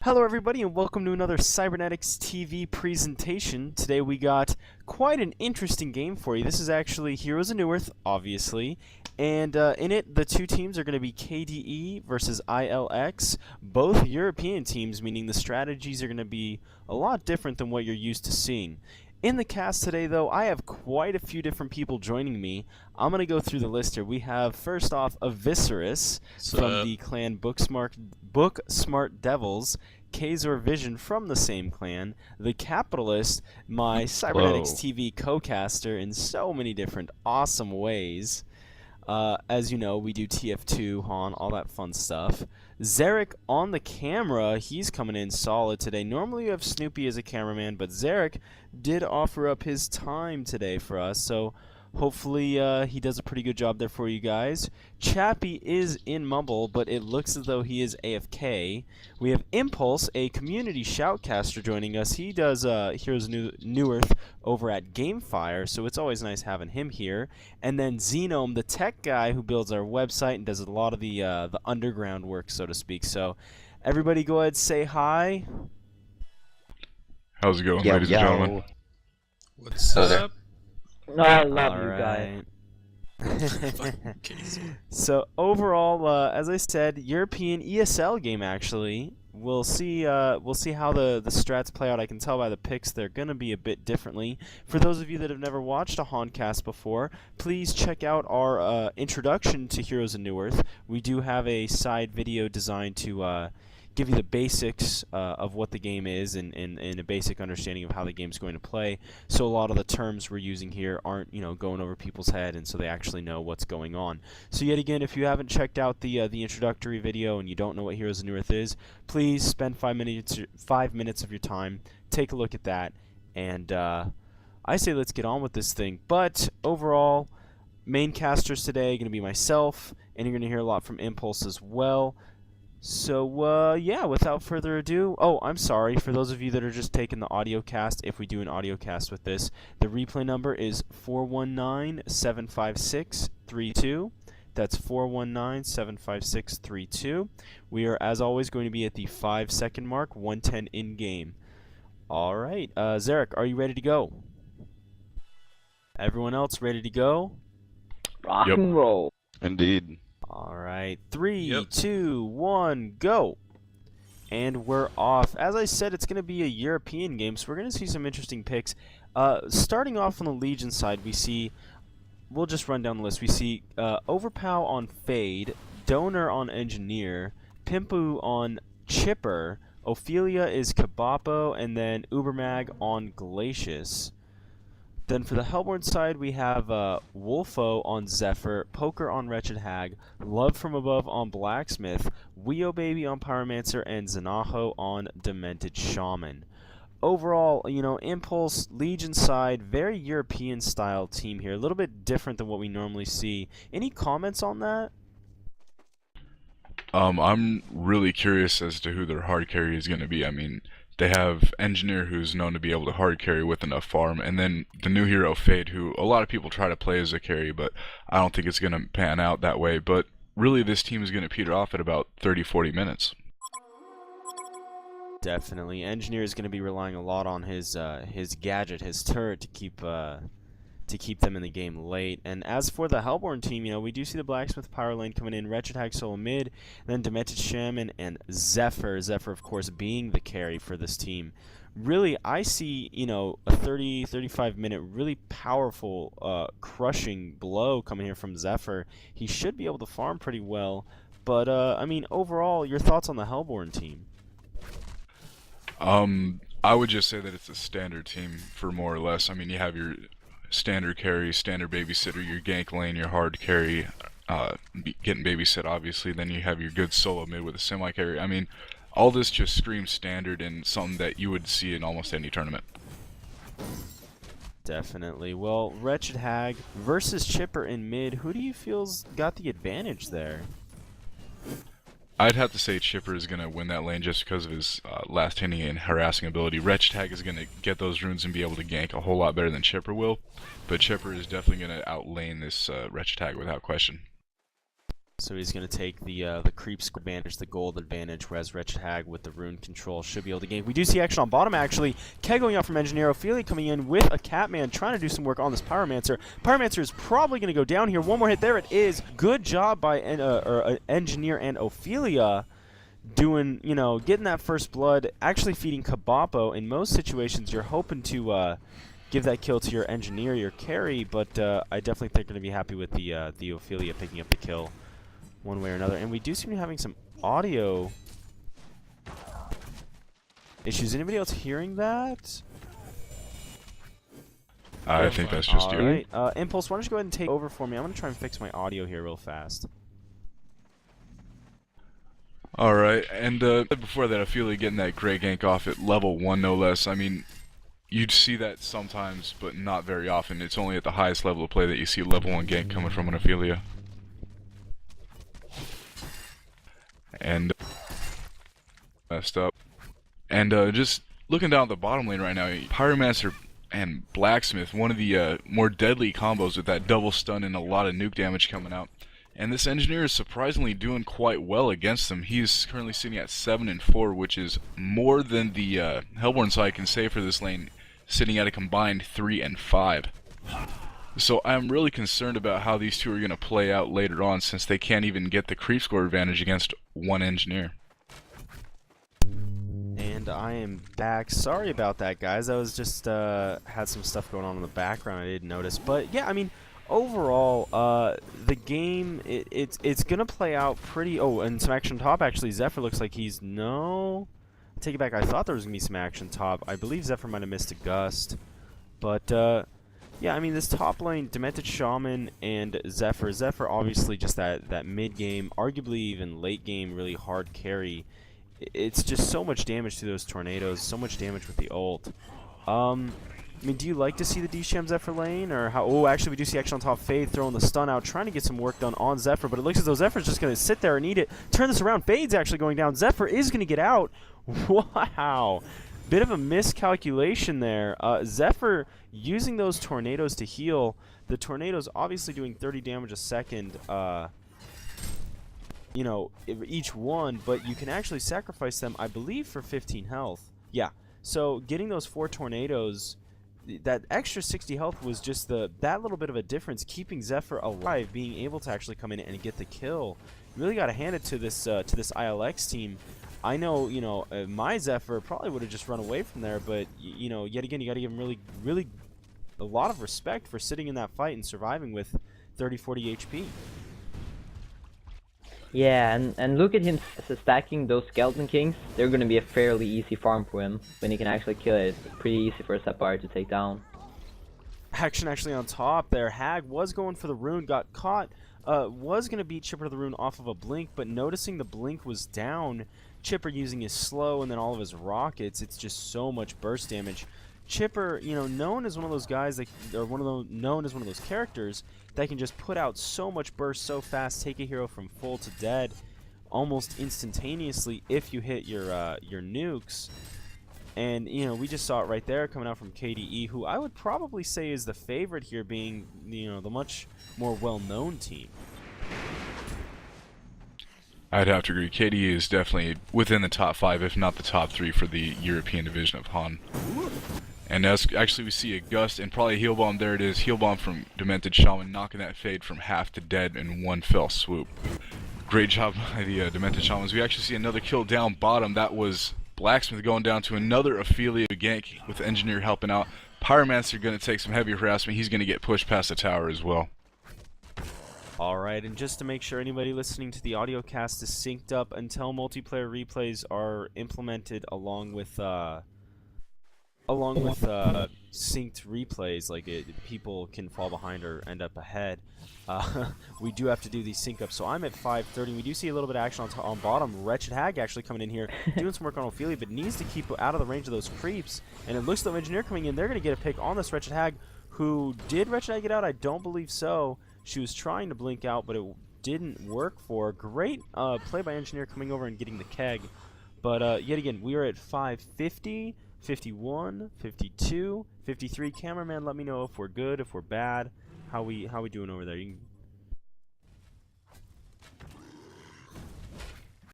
Hello everybody and welcome to another Cybernetics TV presentation. Today we got quite an interesting game for you. This is actually Heroes of Newerth, obviously, and in it the two teams are going to be KDE versus ILX, both European teams, meaning the strategies are going to be a lot different than what you're used to seeing. In the cast today, though, I have quite a few different people joining me. I'm going to go through the list here. We have, first off, Avicerus from the clan Book Smart Devils, Kazor Vision from the same clan, The Capitalist, my Cybernetics TV co-caster in so many different awesome ways. As you know, we do TF2, Han, all that fun stuff. Zerak on the camera, he's coming in solid today. Normally you have Snoopy as a cameraman, but Zerak did offer up his time today for us, so hopefully he does a pretty good job there for you guys. Chappie is in Mumble, but it looks as though he is AFK. We have Impulse, a community shoutcaster, joining us. He does Heroes of Newerth over at Gamefire, so it's always nice having him here. And then Xenome, the tech guy who builds our website and does a lot of the underground work, so to speak. So everybody go ahead, say hi. How's it going, ladies and gentlemen? What's up? I love you guys. So overall, as I said, European ESL game actually. We'll see how the strats play out. I can tell by the picks they're gonna be a bit differently. For those of you that have never watched a Honcast before, please check out our introduction to Heroes of Newerth. We do have a side video designed to give you the basics of what the game is and a basic understanding of how the game's going to play. So a lot of the terms we're using here aren't, going over people's head, and so they actually know what's going on. So yet again, if you haven't checked out the introductory video and you don't know what Heroes of Newerth is, please spend 5 minutes of your time, take a look at that, and I say let's get on with this thing. But overall, main casters today are going to be myself, and you're going to hear a lot from Impulse as well. So, yeah, without further ado, oh, I'm sorry, for those of you that are just taking the audio cast, if we do an audio cast with this, the replay number is 419-756-32. That's 419-756-32. We are, as always, going to be at the 5-second mark, 110 in-game. Alright, Zerak, are you ready to go? Everyone else ready to go? Rock and roll. Indeed. Alright, 3, 2, 1, go! And we're off. As I said, it's going to be a European game, so we're going to see some interesting picks. Starting off on the Legion side, we see, we'll just run down the list. We see Overpow on Fade, Donor on Engineer, Pimpu on Chipper, Ophelia is Kabapo, and then Ubermag on Glacius. Then for the Hellborn side, we have Wolfo on Zephyr, Poker on Wretched Hag, Love from Above on Blacksmith, Weo Baby on Pyromancer, and Zanaho on Demented Shaman. Overall, Impulse, Legion side, very European-style team here. A little bit different than what we normally see. Any comments on that? I'm really curious as to who their hard carry is going to be. I mean, they have Engineer, who's known to be able to hard carry with enough farm, and then the new hero Fade, who a lot of people try to play as a carry, but I don't think it's going to pan out that way. But really, this team is going to peter off at about 30-40 minutes. Definitely. Engineer is going to be relying a lot on his gadget, his turret, to keep them in the game late. And as for the Hellborn team, we do see the Blacksmith Pyro lane coming in, Wretched Hag solo mid, and then Demented Shaman and Zephyr. Zephyr, of course, being the carry for this team. Really, I see, a 30-35 minute really powerful crushing blow coming here from Zephyr. He should be able to farm pretty well, but I mean, overall, your thoughts on the Hellborn team? I would just say that it's a standard team for more or less. I mean, you have your standard carry, standard babysitter, your gank lane, your hard carry, getting babysit obviously, then you have your good solo mid with a semi carry. I mean, all this just screams standard and something that you would see in almost any tournament. Definitely. Well, Wretched Hag versus Chipper in mid, who do you feel's got the advantage there? I'd have to say Chipper is going to win that lane just because of his last hitting and harassing ability. Wretched Hag is going to get those runes and be able to gank a whole lot better than Chipper will, but Chipper is definitely going to outlane this Wretched Hag without question. So he's going to take the creep score advantage, the gold advantage, whereas Wretched Hag with the rune control should be able to gain. We do see action on bottom, actually. Keg going out from Engineer. Ophelia coming in with a Catman, trying to do some work on this Pyromancer. Pyromancer is probably going to go down here. One more hit. There it is. Good job by Engineer and Ophelia doing, you know, getting that first blood, actually feeding Kabapo. In most situations, you're hoping to give that kill to your Engineer, your carry, but I definitely think they're going to be happy with the Ophelia picking up the kill one way or another. And we do seem to be having some audio issues. Anybody else hearing that? I think that's just you. Alright, Impulse, why don't you go ahead and take over for me? I'm going to try and fix my audio here real fast. Alright, and before that, Ophelia getting that great gank off at level 1, no less. I mean, you'd see that sometimes, but not very often. It's only at the highest level of play that you see level 1 gank coming from an Ophelia. And messed up. And just looking down at the bottom lane right now, Pyromancer and Blacksmith, one of the more deadly combos with that double stun and a lot of nuke damage coming out. And this Engineer is surprisingly doing quite well against them. He's currently sitting at 7 and 4, which is more than the Hellborn side can say for this lane, sitting at a combined 3 and 5. So I'm really concerned about how these two are going to play out later on, since they can't even get the creep score advantage against one Engineer. And I am back. Sorry about that, guys. I was just had some stuff going on in the background I didn't notice. But yeah, I mean, overall, the game it's gonna play out pretty. Oh, and some action top. Actually, Zephyr looks like he's no. Take it back. I thought there was gonna be some action top. I believe Zephyr might have missed a gust, but. Yeah, I mean, this top lane, Demented Shaman and Zephyr. Zephyr, obviously, just that mid-game, arguably even late-game, really hard carry. It's just so much damage to those tornadoes, so much damage with the ult. I mean, do you like to see the D-Sham Zephyr lane? Or how? Oh, actually, we do see action on top. Fade throwing the stun out, trying to get some work done on Zephyr, but it looks as though Zephyr's just going to sit there and eat it. Turn this around. Fade's actually going down. Zephyr is going to get out. Wow. Bit of a miscalculation there. Zephyr using those tornadoes to heal. The tornadoes obviously doing 30 damage a second, you know, each one, but you can actually sacrifice them, I believe, for 15 health. Yeah, so getting those 4 tornadoes, that extra 60 health was just that little bit of a difference, keeping Zephyr alive, being able to actually come in and get the kill. You really got to hand it to this ILX team. I know, you know, my Zephyr probably would have just run away from there, but, you know, yet again, you got to give him really a lot of respect for sitting in that fight and surviving with 30-40 HP. Yeah, and look at him stacking those Skeleton Kings. They're going to be a fairly easy farm for him when he can actually kill it. It's pretty easy for a Sapphire to take down. Action actually on top there. Hag was going for the rune, got caught, was going to beat Chipper to the rune off of a blink, but noticing the blink was down, Chipper using his slow and then all of his rockets, it's just so much burst damage. Chipper, you know, known as one of those guys that, or known as one of those characters that can just put out so much burst so fast, take a hero from full to dead almost instantaneously if you hit your nukes. And, you know, we just saw it right there coming out from KDE, who I would probably say is the favorite here, being, you know, the much more well-known team. I'd have to agree. KDE is definitely within the top 5, if not the top 3 for the European division of Han. And as actually we see a gust and probably a heal bomb. There it is, heal bomb from Demented Shaman, knocking that Fade from half to dead in one fell swoop. Great job by the Demented Shamans. We actually see another kill down bottom. That was Blacksmith going down to another Ophelia gank with Engineer helping out. Pyromancer going to take some heavy harassment. He's going to get pushed past the tower as well. Alright, and just to make sure anybody listening to the audio cast is synced up until multiplayer replays are implemented along with synced replays, like people can fall behind or end up ahead. We do have to do these sync ups. So I'm at 5:30. We do see a little bit of action on bottom. Wretched Hag actually coming in here, doing some work on Ophelia, but needs to keep out of the range of those creeps. And it looks like the Engineer coming in. They're going to get a pick on this Wretched Hag. Who did Wretched Hag get out? I don't believe so. She was trying to blink out, but it didn't work for her. Great play by Engineer coming over and getting the keg. But yet again, we are at 550, 51, 52, 53. Cameraman, let me know if we're good, if we're bad. How we doing over there? You can